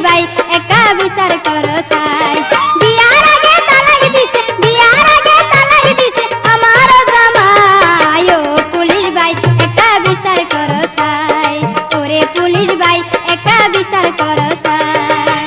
ভাই একটা বিচার করো চাই বিয়ার আগে তালাক দিছে বিয়ার আগে তালাক দিছে আমার জামাই ও পুলিশ ভাই একটা বিচার করো চাই ওরে পুলিশ ভাই একটা বিচার করো চাই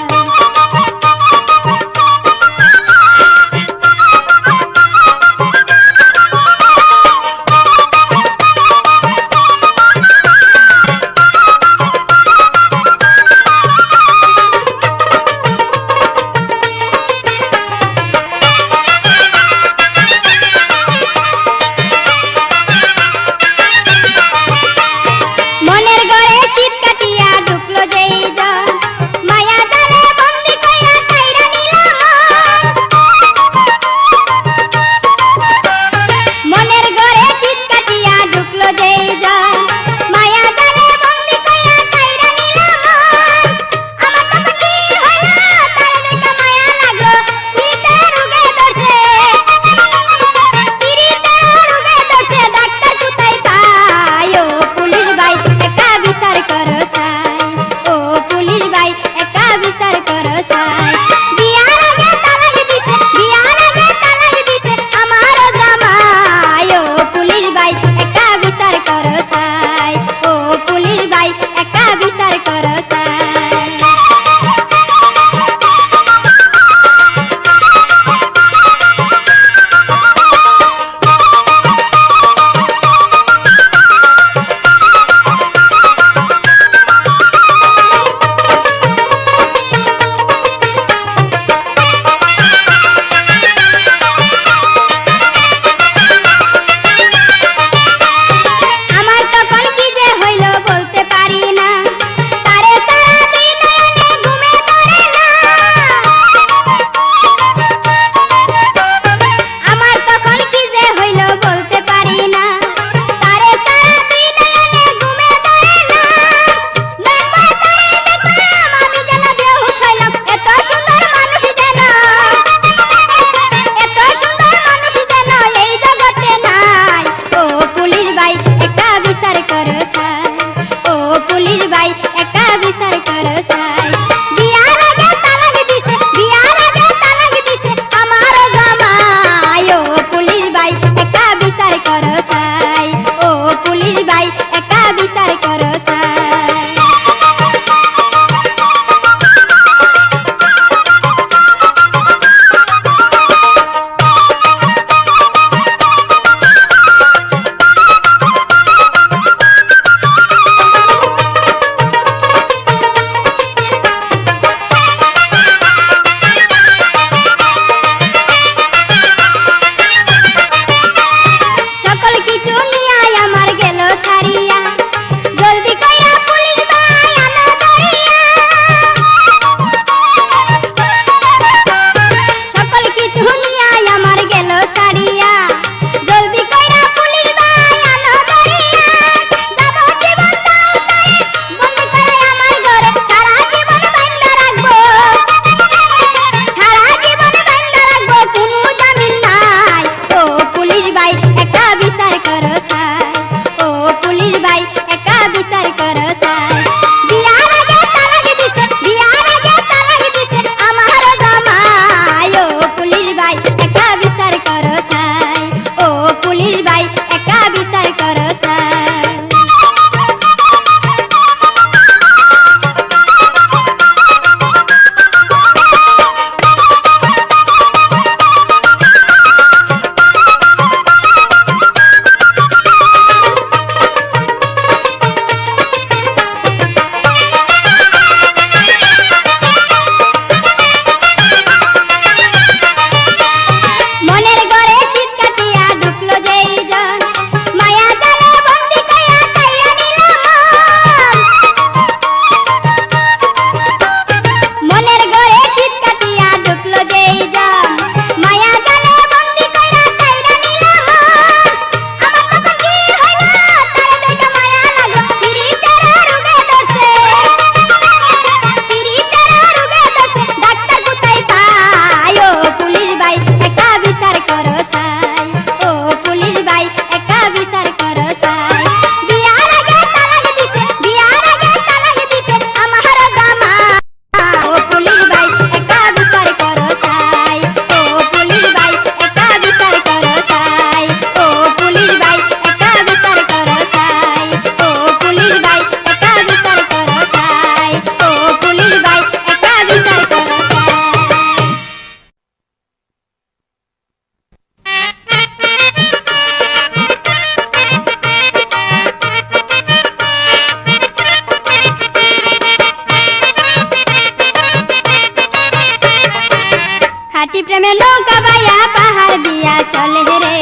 খাঁটি প্রেমে নৌকা বাইয়া পাহাড় দিয়া চলে রে,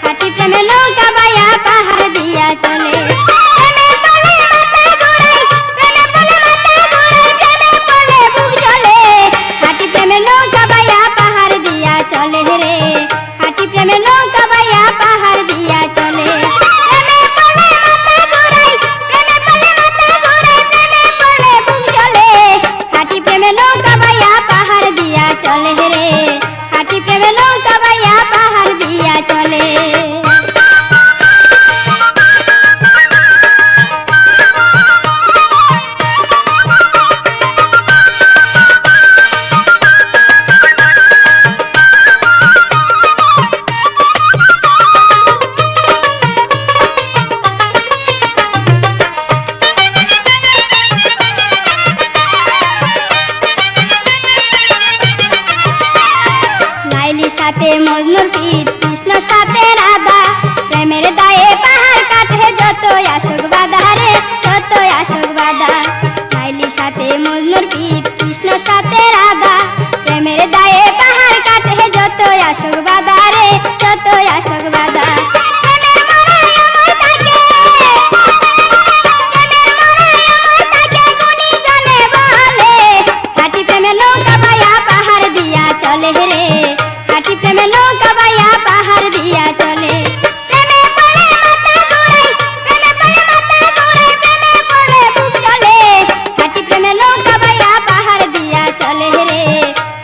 খাঁটি প্রেমে নৌকা বাইয়া পাহাড় দিয়া চলে। প্রেমে পড়লে মাথা ঘুরাই, প্রেমে পড়লে মাথা ঘুরাই, প্রেমে পড়লে বুক জ্বলে। খাঁটি প্রেমে নৌকা বাইয়া পাহাড় দিয়া চলে রে, খাঁটি প্রেমে নৌকা বাইয়া পাহাড় দিয়া চলে। প্রেমে পড়লে মাথা ঘুরাই, প্রেমে পড়লে মাথা ঘুরাই, প্রেমে পড়লে বুক জ্বলে। খাঁটি প্রেমে নৌকা বাইয়া পাহাড় দিয়া চলে রে, খাঁটি প্রেমে নৌকা বাইয়া পাহাড় দিয়া চলে। লাইলির সাথে মজনুর পীর, কৃষ্ণর সাথে রাধা, প্রেমের দায়ে পাহাড় কাটে যতই আসুক বাধা রে, যতই আসুক বাধা। লাইলির সাথে মজনুর পীর, কৃষ্ণর সাথে রাধা, প্রেমের দায়ে পাহাড় কাটে যতই আসুক বাধা রে, যতই আসুক বাধা। প্রেমের মরাই আমার থাকে, প্রেমের মরাই আমার থাকে, গুণী জনে বলে। খাঁটি প্রেমে নৌকা বাইয়া পাহাড় দিয়া চলে রে, খাঁটি প্রেমে নৌকা বাইয়া পাহাড় দিয়া চলে। প্রেমে পড়লে মাথা ঘুরাই, প্রেমে পড়লে মাথা ঘুরাই, প্রেমে পড়লে বুক জ্বলে। খাঁটি প্রেমে নৌকা বাইয়া পাহাড় দিয়া চলে রে,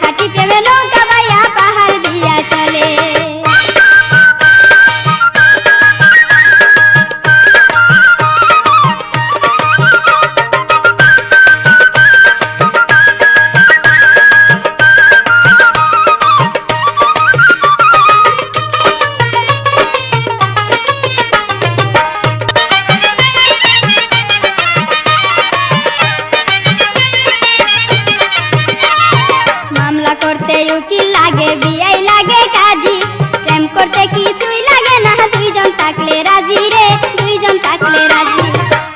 খাঁটি প্রেমে নৌকা বাইয়া পাহাড় দিয়া চলে। মামলা করতে উকিল লাগে, বিআই লাগে কাজী, প্রেম করতে কিছুই লাগে না, দুইজন থাকলে রাজি রে, দুইজন থাকলে রাজি।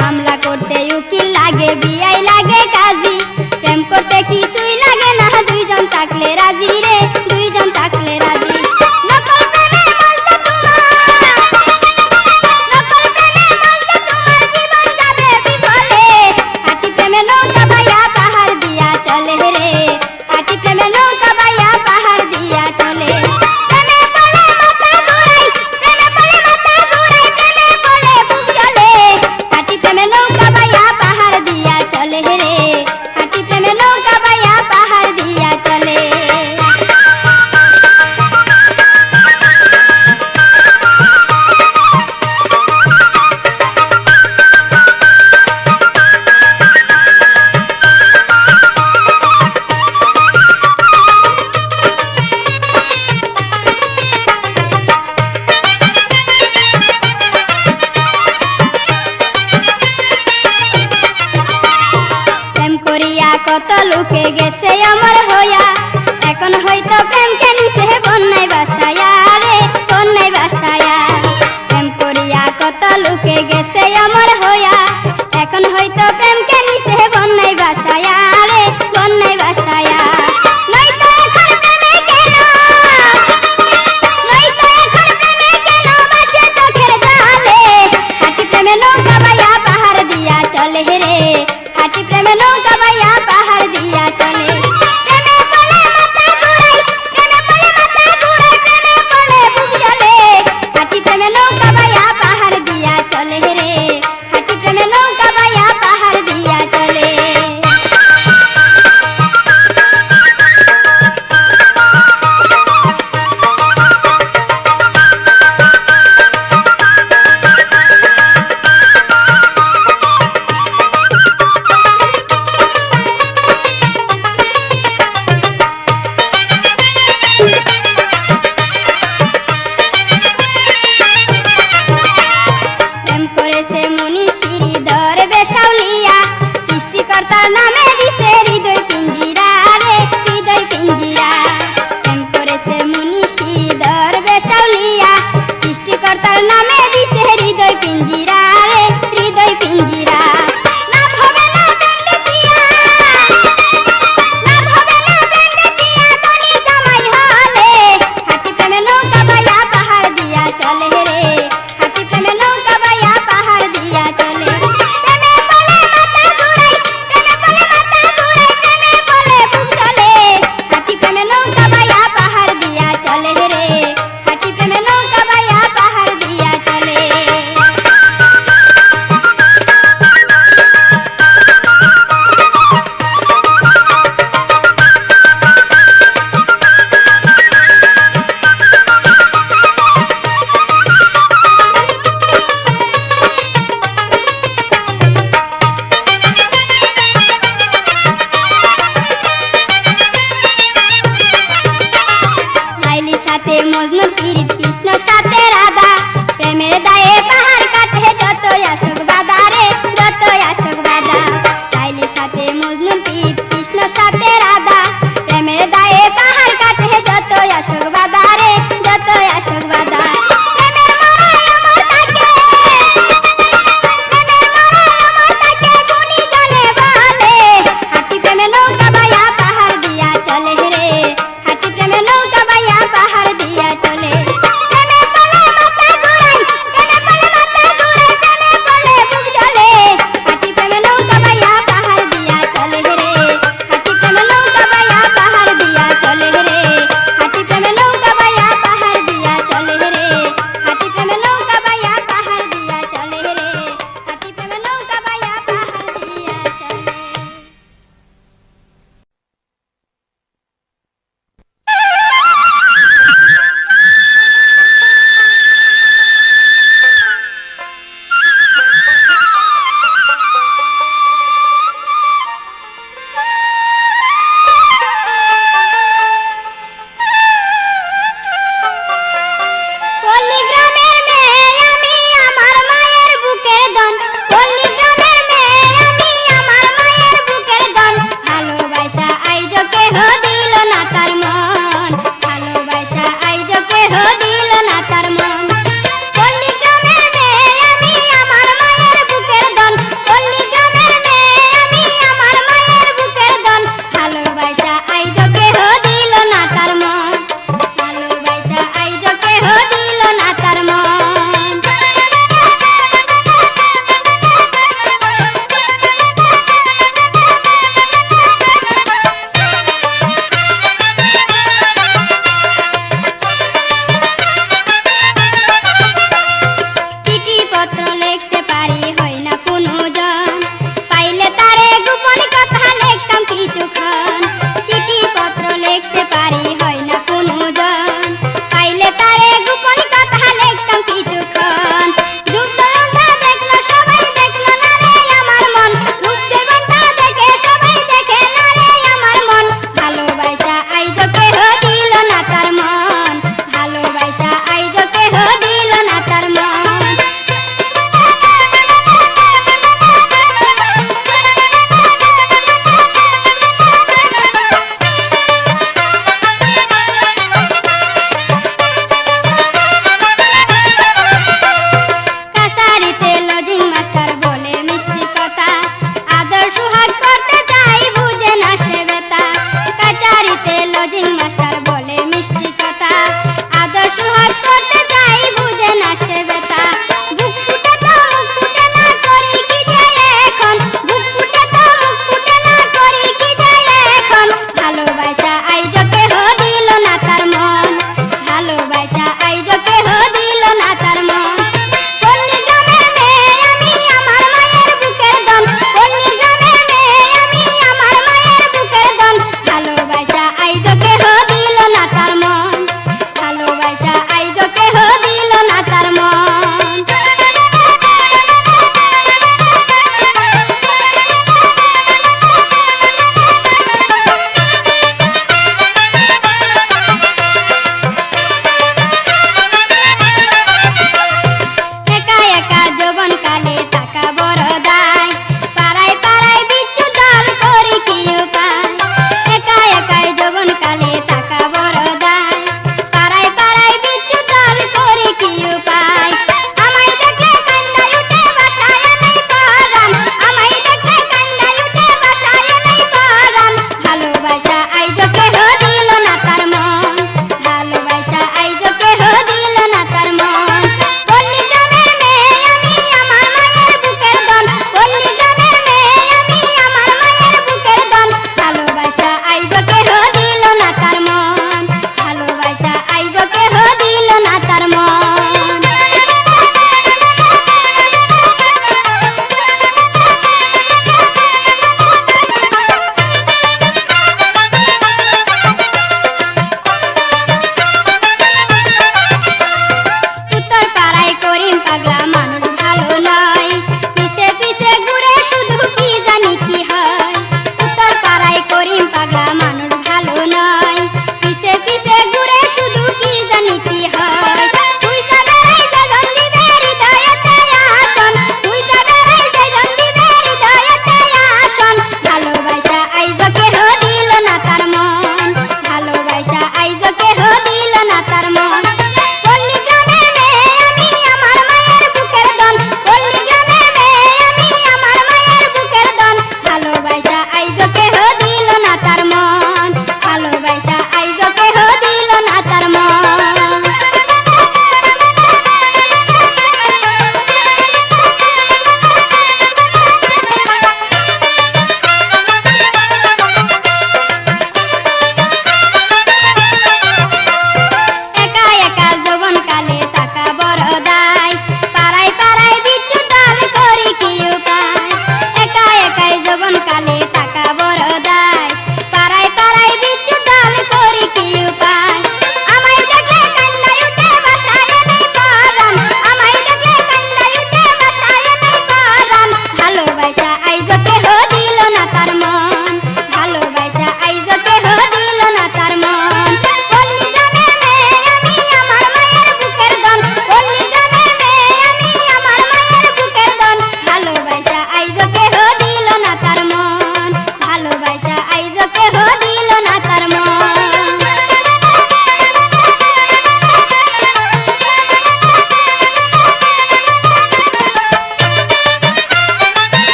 মামলা করতে উকিল লাগে, বিআই লাগে কাজী, প্রেম করতে কিছুই লাগে না, দুইজন থাকলে রাজি রে, দুইজন থাকলে রাজি। নকল প্রেমে মজা তোমার, নকল প্রেমে মজা তোমার, জীবন যাবে বিফলে। খাঁটি প্রেমে নৌকা বাইয়া পাহাড় দিয়া চলে রে, খাঁটি প্রেমে নৌকা বাইয়া পাহাড় দিয়া চলে। প্রেমে পড়লে মাথা ঘুরাই, প্রেমে পড়লে মাথা ঘুরাই, প্রেমে পড়লে বুক জ্বলে। খাঁটি প্রেমে নৌকা বাইয়া পাহাড় দিয়া চলে রে, খাঁটি প্রেমে নৌকা বাইয়া পাহাড় দিয়া চলে। প্রেম করিয়া কত লোকে গেছে অমর হইয়া, এখন হয়তো প্রেমকে নিছে বন্যায় বাসায়া রে, বন্যায় বাসায়া। প্রেম করিয়া কত লোকে গেছে অমর হইয়া, এখন হয়তো প্রেমকে নিছে বন্যায় বাসায়া রে, বন্যায় বাসায়া। নয়তো এখন প্রেমে কেন, নয়তো এখন প্রেমে কেন বাসে চোখের জলে। খাঁটি প্রেমে নৌকা বাইয়া পাহাড় দিয়া চলে রে, খাঁটি প্রেমে নৌকা বাইয়া পাহাড় দিয়া চলে। প্রেমে পড়লে মাথা ঘুরাই, প্রেমে পড়লে মাথা ঘুরাই, প্রেমে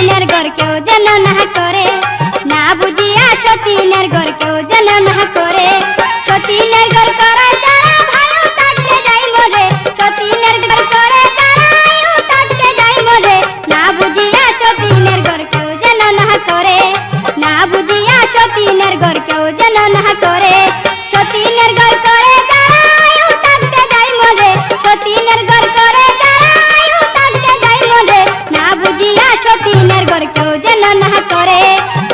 সতীনের ঘর কেউ যেন না করে, না বুঝিয়া সতীনের ঘর কেউ যেন না করে। সতীনের ঘর করে যারা ভালো থাকতে যায় মরে, সতীনের ঘর করে যারা আয়ু থাকতে যায় মরে, না বুঝিয়া সতীনের ঘর কেউ যেন না করে, না বুঝিয়া সতীনের ঘর কেউ যেন না করে। সতীনের ঘর করে যারা আয়ু থাকতে যায় মরে, সতীনের ঘর করে যারা আয়ু থাকতে যায় মরে, না বুঝিয়া সতীনের ঘর কেউ যেন না করে,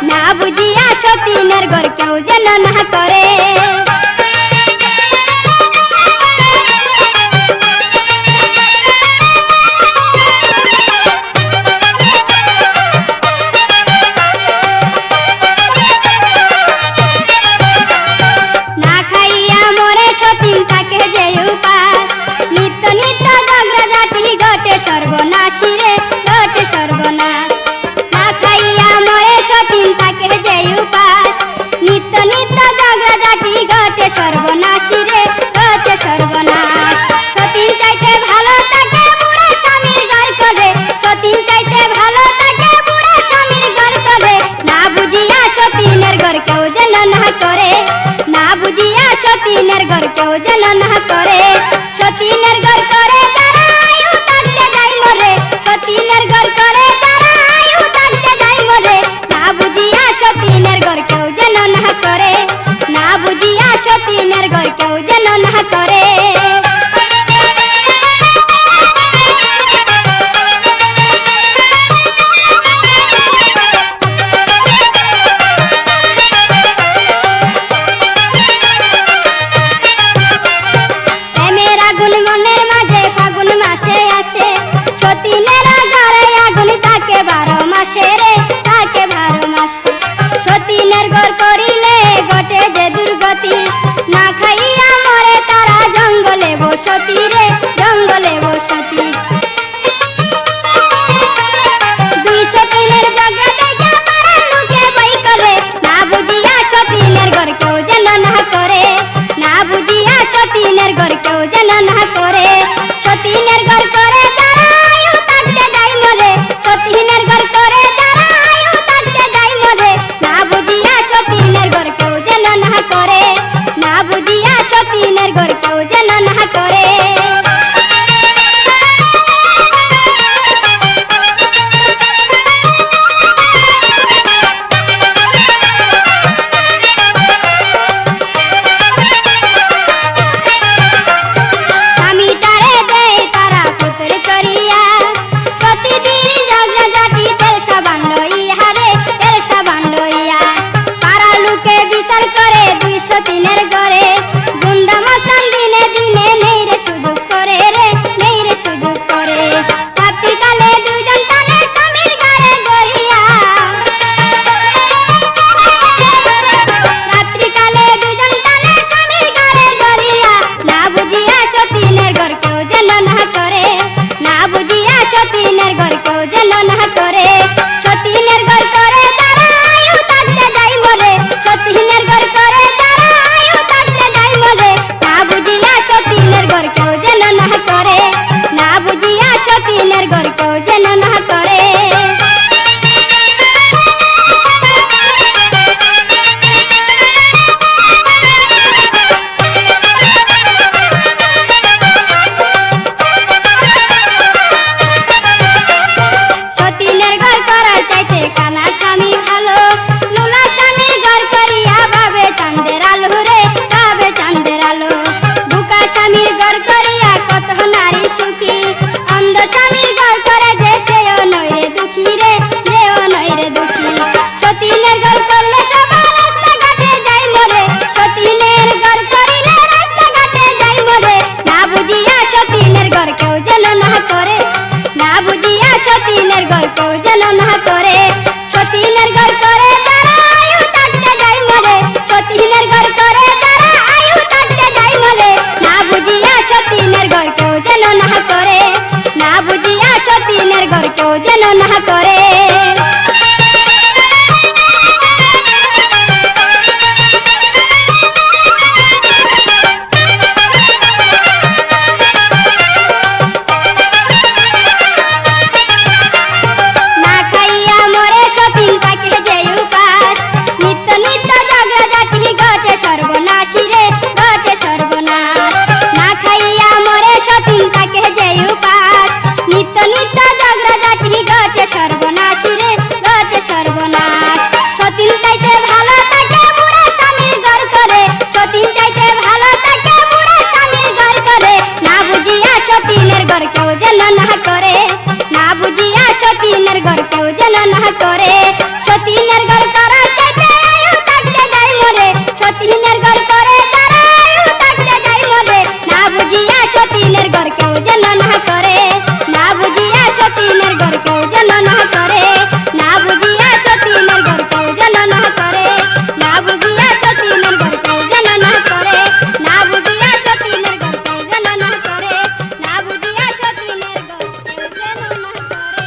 না বুঝিয়া সতীনের ঘর কেউ যেন না করে। না খাইয়া মরে সতীন তাকে যে উপায়, নিত্য নিত্য ঝগড়াঝাটি ঘটে সর্বনাশী রে, ঘটে সর্বনাশ। না খাইয়া মরে সতীন তাকে যে উপায়, নিত্য নিত্য ঝগড়াঝাটি ঘটে সর্বনাশী রে, ঘটে সর্বনাশ। সতীন চাইতে ভালো তাকে বুড়া স্বামীর ঘর করে, সতীন চাইতে ভালো তাকে বুড়া স্বামীর ঘর করে, না বুঝিয়া সতীনের ঘর কেউ যেন না করে, না বুঝিয়া সতীনের ঘর কেউ যেন না করে। সতীনের ঘর করে যারা আয়ু থাকতে যায় মরে, সতীনের ঘর করে যারা আয়ু থাকতে যায় মরে, না বুঝিয়া সতীনের ঘর কেউ যেন না করে, না বুঝিয়া সতীনের ঘর কেউ যেন না করে। প্রেমের আগুন মনের মাঝে ফাগুন মাসে আসে, সতীনের ঘরে আগুন থাকে 12 মাসে রে, থাকে 12 মাসে। সতীনের ঘর করিলে ঘটে যে দুর্গতি, না খাইয়া মরে তারা জঙ্গলে বসতি রে, জঙ্গলে বসতি। দুই সতীনের ঝগড়া দেখা পাড়ার লোকে বই করে, না বুঝিয়া সতীনের ঘর কেউ যেন না করে, না বুঝিয়া সতীনের ঘর কেউ যেন না করে। সতীনের ঘর করে যারা আয়ু থাকতে যায় মরে, সতীনের ঘর করে যারা আয়ু থাকতে যায় মরে, না বুঝিয়া সতীনের ঘর কেউ যেন না করে, না বুঝিয়া সতীনের ঘর কেউ যেন না করে। স্বামীটারে দেয় তারা পুতুল করিয়া, প্রতিদিন ঝগড়াঝাটি তেল সাবান লইয়া রে, তেল সাবান লইয়া। পাড়ার লোকে বিচার করে দুই সতীনের ঘরে, গুন্ডা মস্তান দিনে দিনে নেই রে সুযোগ করে রে, নেই রে সুযোগ করে। রাত্রিকালে দুইজন টানে স্বামীর ঘরে গড়িয়া, রাত্রিকালে দুইজন টানে স্বামীর ঘরে গড়িয়া, না বুঝিয়া সতীনের ঘর কেউ যেন না করে, না বুঝিয়া সতীনের ঘর কেউ যেন না করে। সতীনের ঘর করে যারা আয়ু থাকতে যায় মরে, সতীনের ঘর করে যারা আয়ু থাকতে যায় মরে, না বুঝিয়া সতীনের ঘর কেউ যেন না করে, না বুঝিয়া সতীনের ঘর কেউ যেন না করে। সতীনের ঘর করার চাইতে কানা স্বামী ভালো, লুলা স্বামীর ঘর করিয়া ভাবে চাঁদের আলো রে, ভাবে চাঁদের আলো। বুকা স্বামীর ঘর করিয়া কত নারী সুখী, অন্ধ স্বামীর ঘর করে যে সেও নয় রে দুঃখী রে, সেও নয় রে দুঃখী। সতীনের ঘর করলে সবার রাস্তাঘাটে যায় মরে, সতীনের ঘর করিলে রাস্তাঘাটে যায় মরে, না বুঝিয়া সতীনের ঘর কেউ যেন না করে, না বুঝিয়া সতীনের ঘর কেউ যেন না করে। সতীনের ঘর করে যারা আয়ু থাকতে যায় মরে, সতীনের ঘর করে যারা আয়ু থাকতে যায় মরে, না বুঝিয়া সতীনের ঘর কেউ যেন না করে, না বুঝিয়া সতীনের ঘর কেউ যেন না করে। না খাইয়া করে সতীনের ঘর করার চাইতে আয়ু থাকতে যাই মরে সতীনের ঘর করে তারা আয়ু থাকতে যাই মরে না বুঝিয়া সতীনের ঘর কেউ যেন না করে না বুঝিয়া সতীনের ঘর কেউ যেন না করে না বুঝিয়া সতীনের ঘর কেউ যেন না করে না বুঝিয়া সতীনের ঘর কেউ যেন না করে না বুঝিয়া সতীনের ঘর কেউ যেন না করে না বুঝিয়া সতীনের ঘর কেউ যেন না করে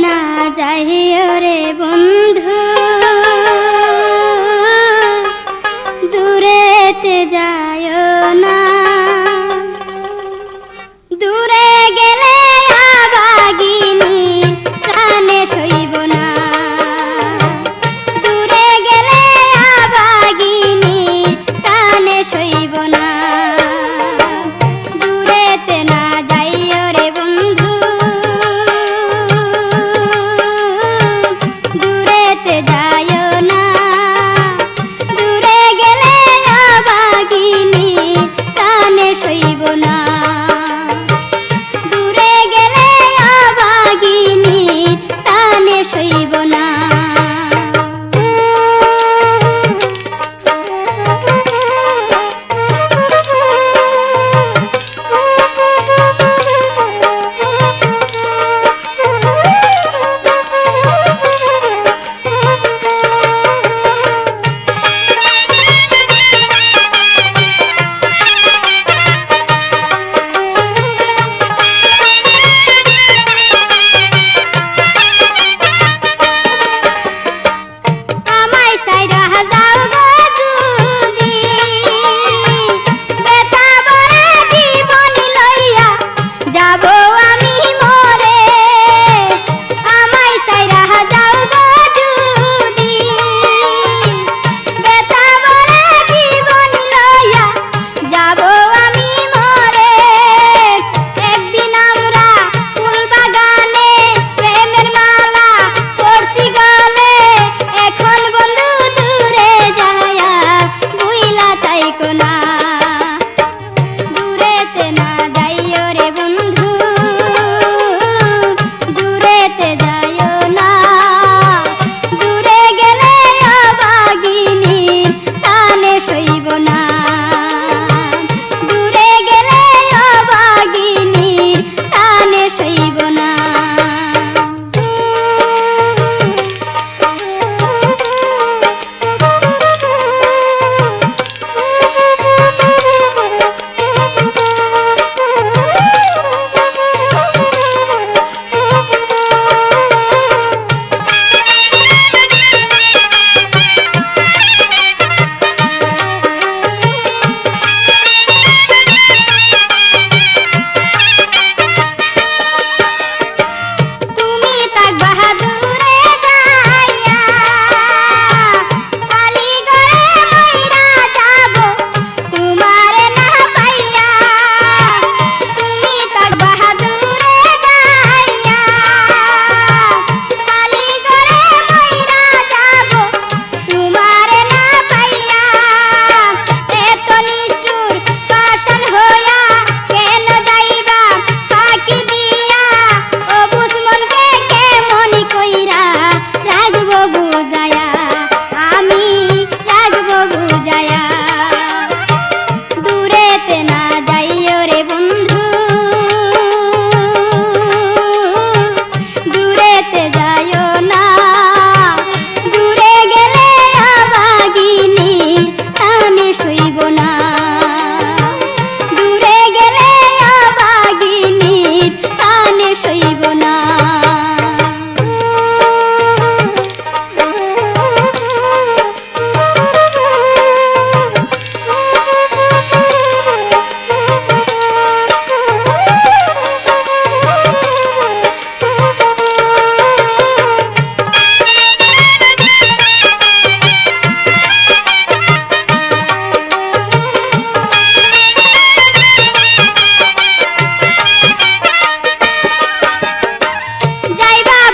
না যাইও রে বন্ধু, দূরেতে যাইও না। দূরে গেলে আবাগিনী প্রাণে সইব না। দূরে গেলে আবাগিনী প্রাণে সইব না। দূরেতে না যাইও রে বন্ধু, দূরেতে যাইও না। দূরে গেলে আবাগিনী প্রাণে সইব না। দূরে গেলে আবাগিনী প্রাণে সইব না।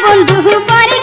বন্ধু পরে